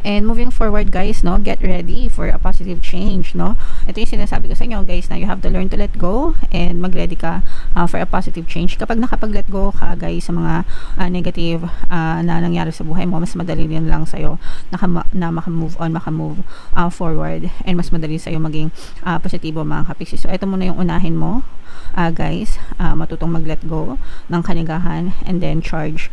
And moving forward guys, no, get ready for a positive change, no. Ito yung sinasabi ko sa inyo guys, na you have to learn to let go and mag-ready ka for a positive change. Kapag nakapag-let go ka guys sa mga negative na nangyari sa buhay mo, mas madali din lang sa'yo na makamove on, makamove forward, and mas madali sa'yo maging positibo mga kapiksi. So ito muna yung unahin mo guys, matutong mag-let go ng kanigahan and then charge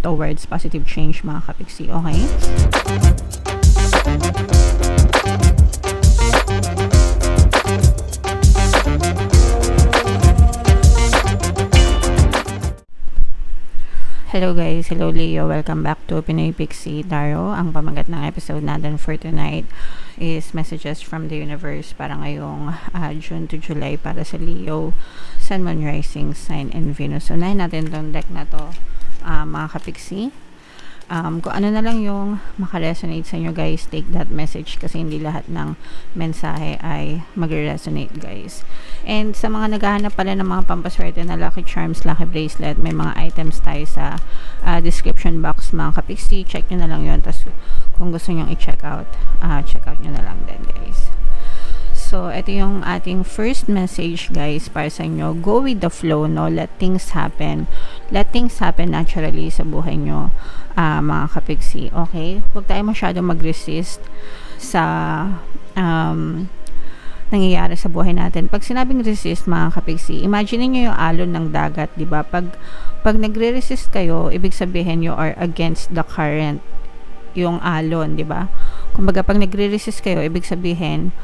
towards positive change mga kapiksi. Okay? Hello guys, hello Leo, welcome back to Pinoy Pixie Tarot. Ang pamagat ng episode natin for tonight is messages from the universe para ngayong June to July para sa Leo, Sun, Moon, Rising, Sign, and Venus. So, unahin natin itong deck na to mga kapiksi. Kung ano na lang yung makaresonate sa inyo guys, take that message kasi hindi lahat ng mensahe ay mag-resonate guys. And sa mga naghahanap pala ng mga pampaswerte na lucky charms, lucky bracelet, may mga items tayo sa description box mga kapiksi. Check nyo na lang yun. Tapos kung gusto nyo i-check out, check out nyo na lang din guys. So, ito yung ating first message guys para sa inyo. Go with the flow, no? Let things happen. Let things happen naturally sa buhay nyo, mga kapiksi. Okay? Huwag tayo masyadong mag-resist sa nangyayari sa buhay natin. Pag sinabing resist, mga kapiksi, imagine niyo yung alon ng dagat, di ba? Pag nagre-resist kayo, ibig sabihin you are against the current, yung alon, di ba? Kumbaga, pag nagre-resist kayo, ibig sabihin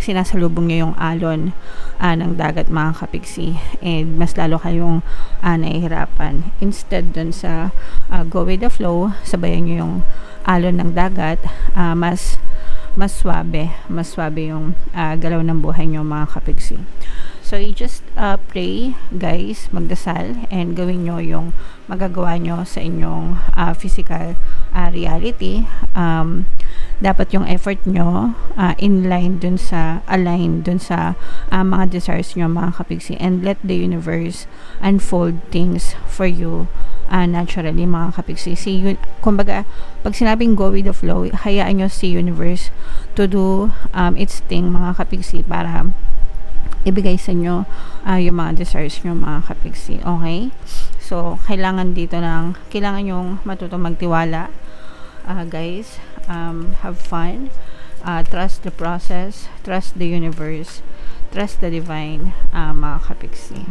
sinasalubong nyo yung alon ng dagat mga kapiksi, and mas lalo kayong nahihirapan. Instead dun sa go with the flow, sabayan nyo yung alon ng dagat, mas swabe yung galaw ng buhay nyo mga kapiksi. So you just pray guys, magdasal, and gawin nyo yung magagawa nyo sa inyong physical reality. Dapat yung effort nyo align dun sa mga desires nyo mga kapiksi, and let the universe unfold things for you naturally mga kapiksi. Kumbaga, pag sinabing go with the flow, hayaan nyo si universe to do its thing mga kapiksi para ibigay sa inyo yung mga desires nyo mga kapiksi. Okay? So, kailangan yung matutong magtiwala guys. Have fun, trust the process, trust the universe, trust the divine mga kapiksi.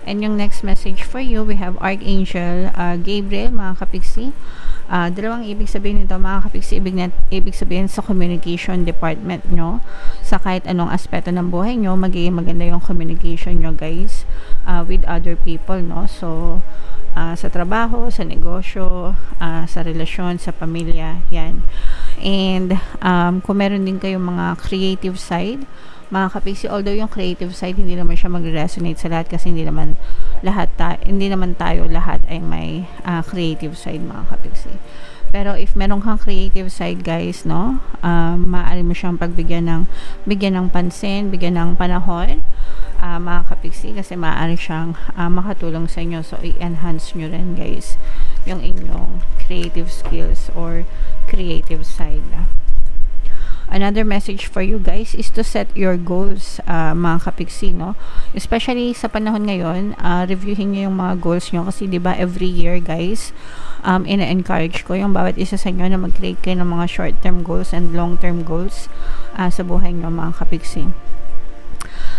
And yung next message for you, we have Archangel Gabriel mga kapiksi. Dalawang ibig sabihin nito mga kapiksi. Ibig sabihin sa communication department nyo, sa kahit anong aspeto ng buhay nyo, magiging maganda yung communication nyo guys with other people, no? So sa trabaho, sa negosyo, sa relasyon, sa pamilya, yan. And kung meron din kayong mga creative side mga kapiksi, although yung creative side hindi naman siya mag-resonate sa lahat kasi hindi naman tayo lahat ay may creative side mga kapiksi. Pero if meron kang creative side guys, no, maaari mo siyang bigyan ng pansin, bigyan ng panahon mga kapiksi, kasi maaari siyang makatulong sa inyo. So i-enhance nyo rin guys yung inyong creative skills or creative side. Another message for you guys is to set your goals mga kapiksi, no? Especially sa panahon ngayon, reviewin nyo yung mga goals nyo kasi diba every year guys, ina-encourage ko yung bawat isa sa inyo na mag-create kayo ng mga short-term goals and long-term goals sa buhay nyo mga kapiksi.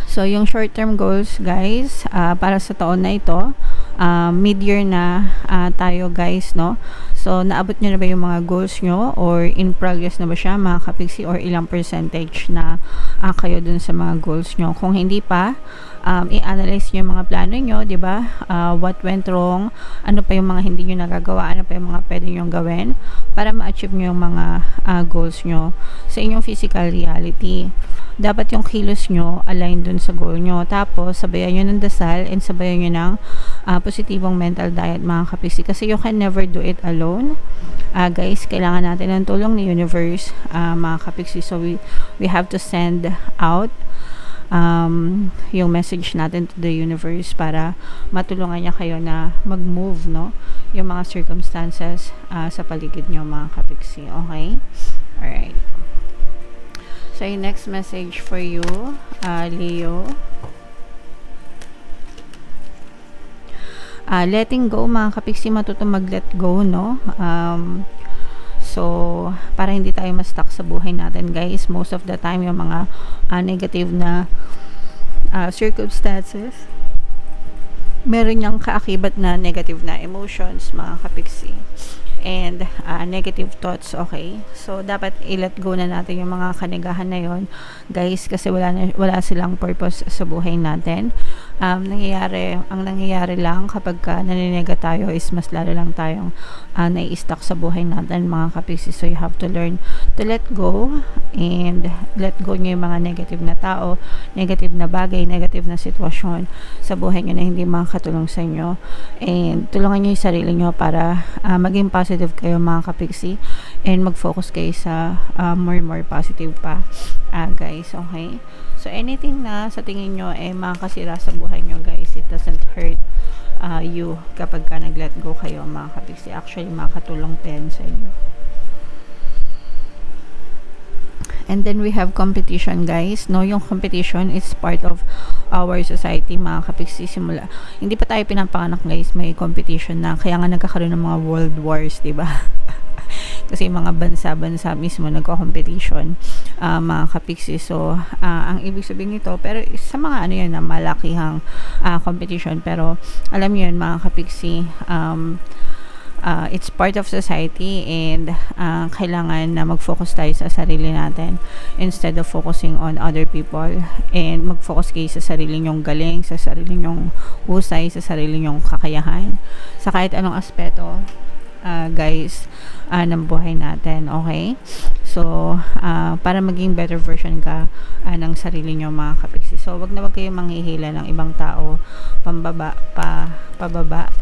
So, yung short-term goals, guys, para sa taon na ito, mid-year na tayo, guys, no? So, naabot nyo na ba yung mga goals nyo? Or in progress na ba siya, mga kapiksi? Or ilang percentage na kayo dun sa mga goals nyo? Kung hindi pa, i-analyze nyo yung mga plano nyo, di ba? What went wrong? Ano pa yung mga hindi nyo nagagawa? Ano pa yung mga pwede nyo gawin? Para ma-achieve nyo yung mga goals nyo sa inyong physical reality. Dapat yung kilos nyo align dun sa goal nyo. Tapos, sabayan nyo ng dasal and sabayan nyo ng positibong mental diet, mga kapiksi. Kasi you can never do it alone. Guys, kailangan natin ng tulong ni universe, mga kapiksi. So, we have to send out yung message natin to the universe para matulungan niya kayo na mag-move, no? yung mga circumstances sa paligid nyo, mga kapiksi. Okay? Alright. So, yung next message for you, Leo. Letting go, mga kapiksi, matutong mag-let go, no? So, para hindi tayo ma-stuck sa buhay natin, guys. Most of the time, yung mga negative na circumstances, meron niyang kaakibat na negative na emotions, mga kapiksi. And negative thoughts, okay? So, dapat i-let go na natin yung mga kanigahan na yon, guys, kasi wala silang purpose sa buhay natin. Ang nangyayari lang kapag naninega tayo is mas lalo lang tayong nai-stuck sa buhay natin, mga kapiksi. So, you have to learn to let go and let go nyo yung mga negative na tao, negative na bagay, negative na sitwasyon sa buhay nyo na hindi makakatulong sa inyo. And tulungan nyo yung sarili nyo para maging positive kayo, mga kapiksi, and mag-focus kayo sa more positive pa, guys, okay? So, anything na sa tingin nyo makakasira sa buhay nyo, guys, it doesn't hurt you kapag nag-let go kayo, mga kapiksi. Actually, makakatulong pa yan sa inyo. And then we have competition, guys. No, yung competition is part of our society, mga kapiksi. Simula, hindi pa tayo pinapanganak, guys, may competition na. Kaya nga nagkakaroon ng mga world wars, diba? Kasi mga bansa-bansa mismo nagko-competition, mga kapiksi. So, ang ibig sabihin nito, pero sa mga yan na malakihang competition, pero alam niyo yun, mga kapiksi, it's part of society, and kailangan na mag-focus tayo sa sarili natin instead of focusing on other people, and mag-focus kayo sa sarili nyong galing, sa sarili nyong husay, sa sarili nyong kakayahan sa kahit anong aspeto, guys, ng buhay natin, okay? So, para maging better version ka ng sarili nyo, mga kapiksi. So, wag kayong manghihila ng ibang tao pababa,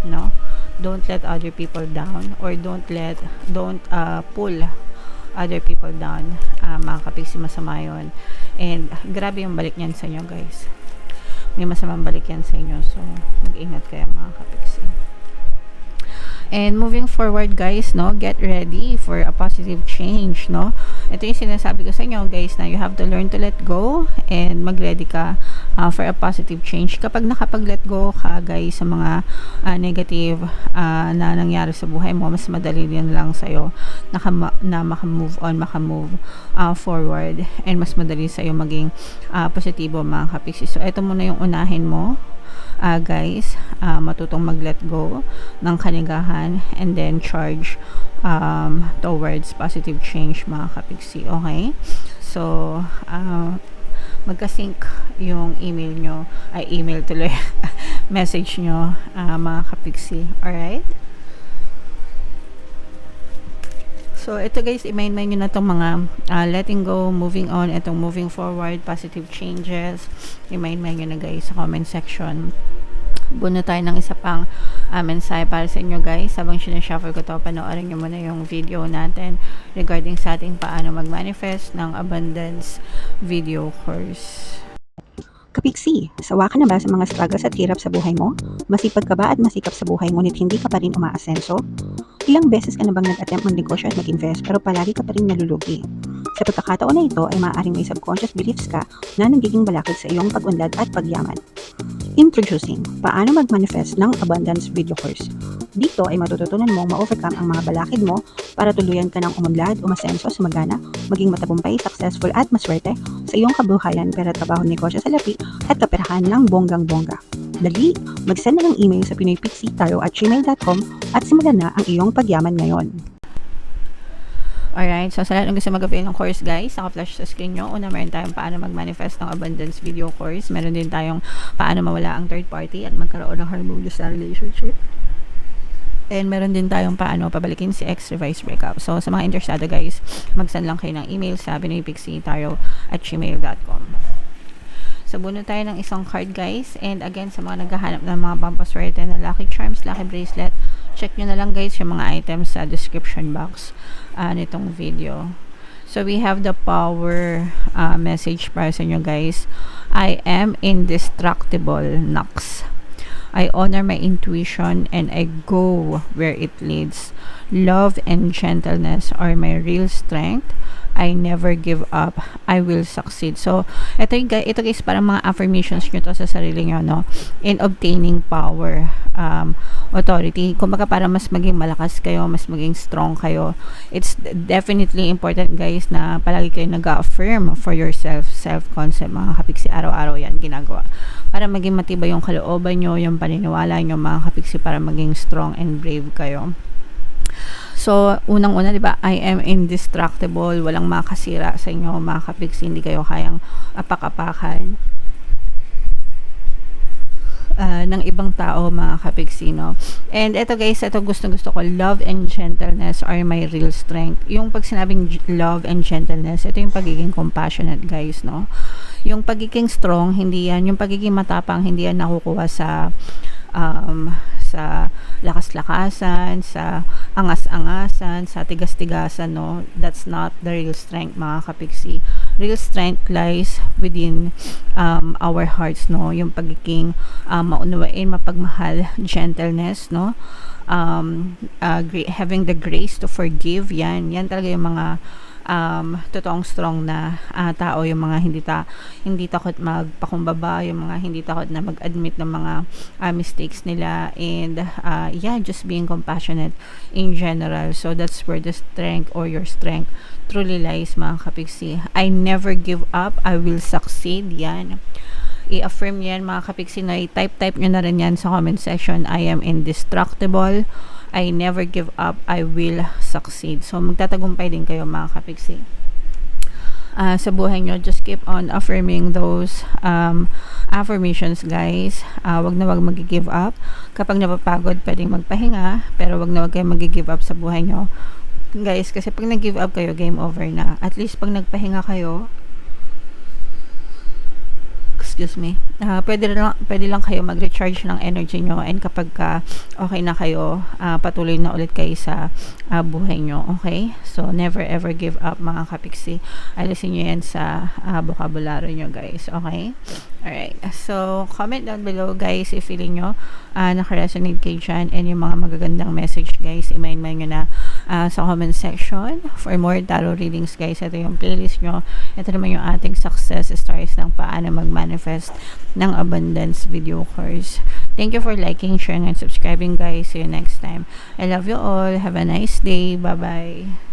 no? Don't let other people down, or don't pull other people down, mga kapiksi. Masama yun, and grabe yung balik niyan sa inyo, guys. May masamang balik yan sa inyo, so mag-ingat kayo, mga kapiksi. And moving forward, guys, no, get ready for a positive change, no? Ito yung sinasabi ko sa inyo, guys, na you have to learn to let go and mag-ready ka for a positive change. Kapag nakapag-let go ka, guys, sa mga negative na nangyari sa buhay mo, mas madali din lang sa'yo na makamove on, makamove forward, and mas madali sa'yo maging positibo, mga kapiksi. So, ito muna yung unahin mo, guys, matutong mag-let go ng kanigahan, and then charge towards positive change, mga kapiksi, okay? So, magka-sync yung email nyo, email tuloy, message nyo, mga kapiksi, alright? So, ito, guys, i-mind nyo na itong mga letting go, moving on, itong moving forward, positive changes. I-mind nyo na, guys, sa comment section. Buno tayo ng isa pang mensahe para sa inyo, guys. Habang sinashuffle ko to, panoorin nyo muna yung video natin regarding sa ating paano mag-manifest ng abundance video course. Kapiksi, sawa ka na ba sa mga struggles at hirap sa buhay mo? Masipag ka ba at masikap sa buhay ngunit hindi ka pa rin umaasenso? Ilang beses ka na bang nag-attempt mag-negosyo at mag-invest pero palagi ka pa rin nalulugi? Sa pagkakataon na ito ay maaaring may subconscious beliefs ka na nagiging balakid sa iyong pag-unlad at pagyaman. Introducing, paano mag-manifest ng abundance video course. Dito ay matututunan mong ma-overcome ang mga balakid mo para tuluyan ka ng umunlad, umasenso, sumagana, maging matagumpay, successful at maswerte sa iyong kabuhayan, pera, trabaho, negosyo, salapi at kaperahan ng bonggang-bongga. Dali, mag-send na ng email sa pinoypixitaro@gmail.com at simulan na ang iyong pagyaman ngayon. Alright, so sa lahat ng gusto mag-avail ng course, guys, naka-flash sa screen nyo. Una, meron tayong paano mag-manifest ng abundance video course. Meron din tayong paano mawala ang third party at magkaroon ng harmonious na relationship. And meron din tayong paano pabalikin si ex, revised breakup. So, sa mga interesado, guys, mag-send lang kayo ng email sa pinoypixitaro@gmail.com. So, buno tayo ng isang card, guys. And again, sa mga naghahanap ng mga pampaswerte na lucky charms, lucky bracelet, check nyo na lang, guys, yung mga items sa description box nitong video. So, we have the power message para sa inyo, guys. I am indestructible, Nox. I honor my intuition and I go where it leads. Love and gentleness are my real strength. I never give up. I will succeed. So, ito guys, parang mga affirmations nyo to sa sarili nyo, no? In obtaining power, authority. Kumbaga, para mas maging malakas kayo, mas maging strong kayo. It's definitely important, guys, na palagi kayo nag-affirm for yourself, self-concept, mga kapiksi. Araw-araw yan ginagawa. Para maging matibay yung kalooban nyo, yung paniniwala nyo, mga kapiksi, para maging strong and brave kayo. So, unang-una, di ba, I am indestructible. Walang makasira sa inyo, mga kapiksi. Hindi kayo kayang apak-apakan ng ibang tao, mga kapiksi, no? And ito guys, ito gustong-gusto ko. Love and gentleness are my real strength. Yung pag sinabing love and gentleness, ito yung pagiging compassionate, guys, no? Yung pagiging strong, hindi yan. Yung pagiging matapang, hindi yan nakukuha sa lakas-lakasan, sa angas-angasan, sa tigas-tigasan, no? That's not the real strength, mga kapiksi. Real strength lies within our hearts, no? Yung pagiging maunawain, mapagmahal, gentleness, no? Having the grace to forgive, yan talaga yung mga totoong strong na tao, yung mga hindi takot magpakumbaba, yung mga hindi takot na mag-admit ng mga mistakes nila, and just being compassionate in general. So that's where the strength or your strength truly lies, mga kapiksi. I never give up. I will succeed. Yan. I-affirm yan, mga kapiksi, na i-type nyo na rin yan sa comment section. I am indestructible. I never give up. I will succeed. So, magtatagumpay din kayo, mga kapiksi. Sa buhay nyo, just keep on affirming those affirmations, guys. Wag na wag mag-give up. Kapag napapagod, pwedeng magpahinga, pero wag na wag kayo mag-give up sa buhay nyo, guys, kasi pag nag-give up kayo, game over na. At least pag nagpahinga kayo, pwede lang kayo mag-recharge ng energy nyo, and kapag okay na kayo, patuloy na ulit kayo sa buhay nyo, okay? So, never ever give up, mga kapiksi. Alisin nyo yan sa vocabulary nyo, guys, okay? Alright, so comment down below, guys, if feeling nyo naka-resonate kayo dyan, and yung mga magagandang message, guys, i-mail nyo na sa comment section. For more tarot readings, guys, ito yung playlist nyo. Ito naman yung ating success stories ng paano mag-manifest ng abundance video course. Thank you for liking, sharing, and subscribing, guys. See you next time. I love you all. Have a nice day. Bye-bye.